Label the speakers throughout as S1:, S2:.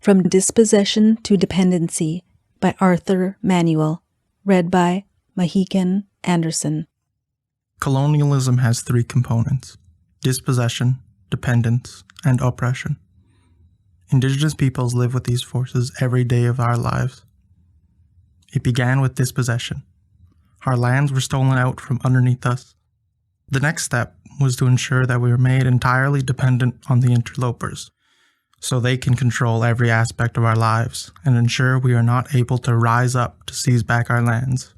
S1: From Dispossession to Dependency by Arthur Manuel. Read by Mahekan Anderson.
S2: Colonialism has three components: dispossession, dependence, and oppression. Indigenous peoples live with these forces every day of our lives. It began with dispossession. Our lands were stolen out from underneath us. The next step was to ensure that we were made entirely dependent on the interlopers, so they can control every aspect of our lives and ensure we are not able to rise up to seize back our lands.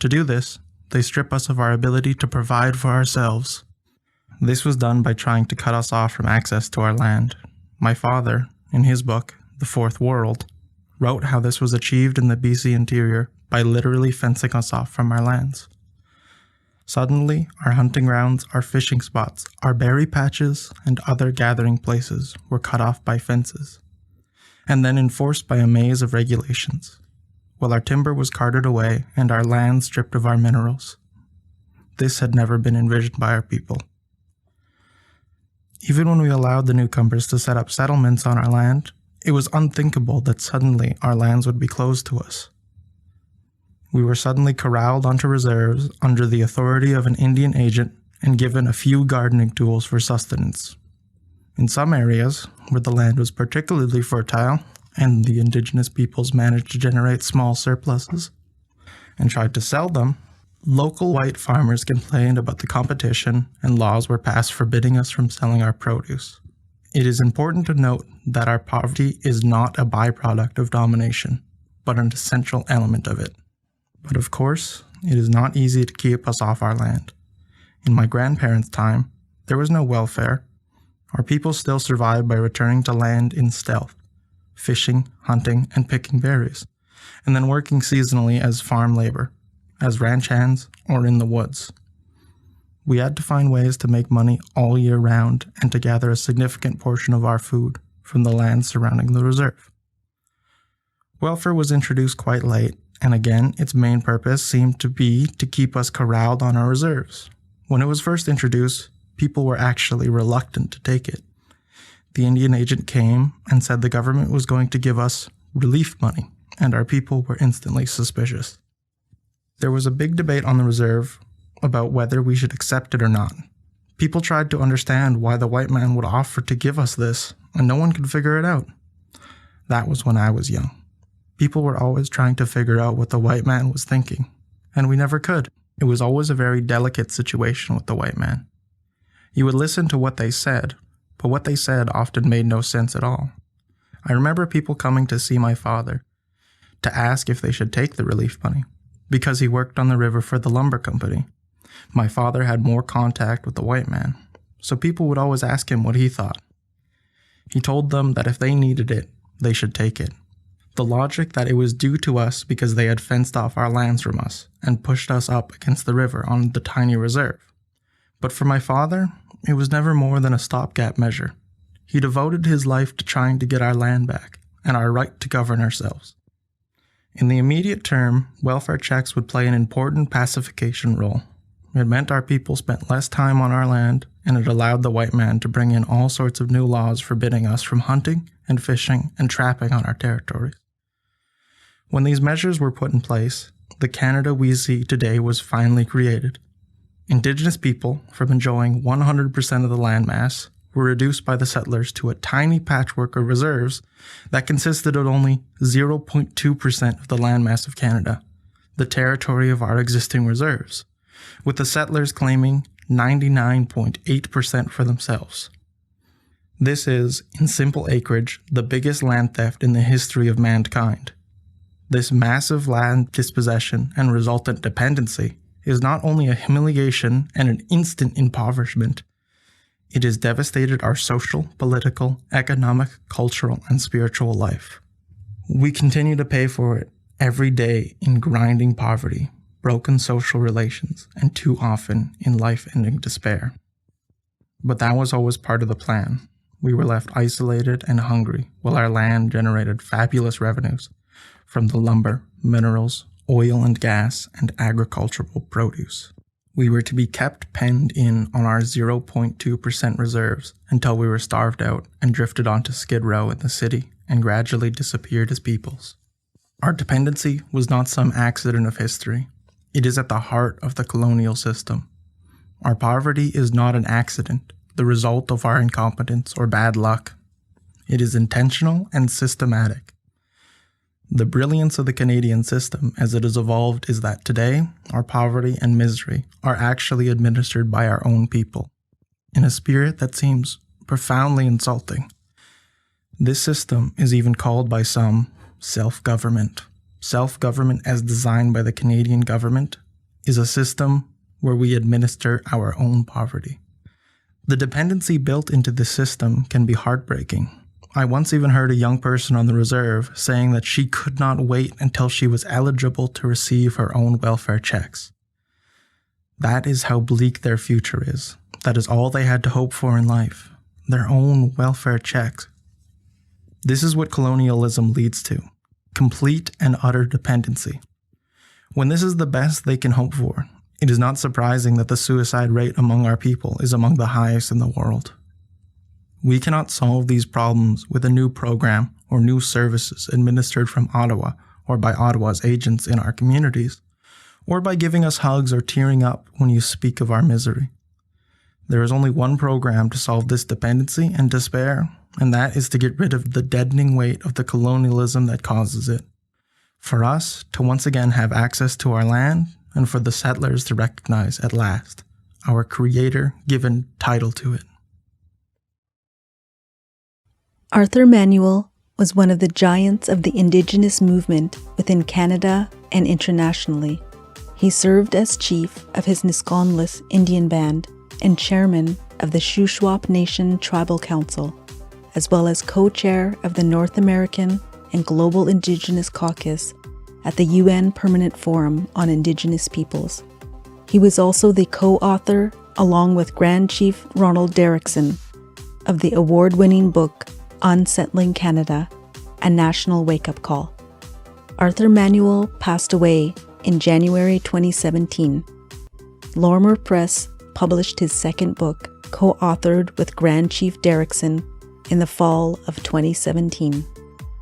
S2: To do this, they strip us of our ability to provide for ourselves. This was done by trying to cut us off from access to our land. My father, in his book, The Fourth World, wrote how this was achieved in the BC interior by literally fencing us off from our lands. Suddenly, our hunting grounds, our fishing spots, our berry patches, and other gathering places were cut off by fences, and then enforced by a maze of regulations, while our timber was carted away and our land stripped of our minerals. This had never been envisioned by our people. Even when we allowed the newcomers to set up settlements on our land, it was unthinkable that suddenly our lands would be closed to us. We were suddenly corralled onto reserves under the authority of an Indian agent and given a few gardening tools for sustenance. In some areas, where the land was particularly fertile and the Indigenous peoples managed to generate small surpluses and tried to sell them, local white farmers complained about the competition and laws were passed forbidding us from selling our produce. It is important to note that our poverty is not a byproduct of domination, but an essential element of it. But of course, it is not easy to keep us off our land. In my grandparents' time, there was no welfare. Our people still survived by returning to land in stealth, fishing, hunting, and picking berries, and then working seasonally as farm labor, as ranch hands, or in the woods. We had to find ways to make money all year round and to gather a significant portion of our food from the land surrounding the reserve. Welfare was introduced quite late, and again, its main purpose seemed to be to keep us corralled on our reserves. When it was first introduced, people were actually reluctant to take it. The Indian agent came and said the government was going to give us relief money, and our people were instantly suspicious. There was a big debate on the reserve about whether we should accept it or not. People tried to understand why the white man would offer to give us this, and no one could figure it out. That was when I was young. People were always trying to figure out what the white man was thinking, and we never could. It was always a very delicate situation with the white man. You would listen to what they said, but what they said often made no sense at all. I remember people coming to see my father to ask if they should take the relief money, because he worked on the river for the lumber company. My father had more contact with the white man, so people would always ask him what he thought. He told them that if they needed it, they should take it. The logic that it was due to us because they had fenced off our lands from us and pushed us up against the river on the tiny reserve. But for my father, it was never more than a stopgap measure. He devoted his life to trying to get our land back and our right to govern ourselves. In the immediate term, welfare checks would play an important pacification role. It meant our people spent less time on our land, and it allowed the white man to bring in all sorts of new laws forbidding us from hunting and fishing and trapping on our territories. When these measures were put in place, the Canada we see today was finally created. Indigenous people, from enjoying 100% of the landmass, were reduced by the settlers to a tiny patchwork of reserves that consisted of only 0.2% of the landmass of Canada, the territory of our existing reserves, with the settlers claiming 99.8% for themselves. This is, in simple acreage, the biggest land theft in the history of mankind. This massive land dispossession and resultant dependency is not only a humiliation and an instant impoverishment, it has devastated our social, political, economic, cultural, and spiritual life. We continue to pay for it every day in grinding poverty, broken social relations, and too often in life-ending despair. But that was always part of the plan. We were left isolated and hungry while our land generated fabulous revenues from the lumber, minerals, oil and gas, and agricultural produce. We were to be kept penned in on our 0.2% reserves until we were starved out and drifted onto Skid Row in the city and gradually disappeared as peoples. Our dependency was not some accident of history. It is at the heart of the colonial system. Our poverty is not an accident, the result of our incompetence or bad luck. It is intentional and systematic. The brilliance of the Canadian system as it has evolved is that today, our poverty and misery are actually administered by our own people, in a spirit that seems profoundly insulting. This system is even called by some self-government. Self-government as designed by the Canadian government is a system where we administer our own poverty. The dependency built into this system can be heartbreaking. I once even heard a young person on the reserve saying that she could not wait until she was eligible to receive her own welfare checks. That is how bleak their future is. That is all they had to hope for in life. Their own welfare checks. This is what colonialism leads to. Complete and utter dependency. When this is the best they can hope for, it is not surprising that the suicide rate among our people is among the highest in the world. We cannot solve these problems with a new program or new services administered from Ottawa or by Ottawa's agents in our communities, or by giving us hugs or tearing up when you speak of our misery. There is only one program to solve this dependency and despair, and that is to get rid of the deadening weight of the colonialism that causes it. For us to once again have access to our land, and for the settlers to recognize at last our Creator-given title to it.
S1: Arthur Manuel was one of the giants of the Indigenous movement within Canada and internationally. He served as chief of his Neskonlith Indian band and chairman of the Shuswap Nation Tribal Council, as well as co-chair of the North American and Global Indigenous Caucus at the UN Permanent Forum on Indigenous Peoples. He was also the co-author, along with Grand Chief Ronald Derrickson, of the award-winning book Unsettling Canada, a national wake-up call. Arthur Manuel passed away in January 2017. Lorimer Press published his second book, co-authored with Grand Chief Derrickson, in the fall of 2017.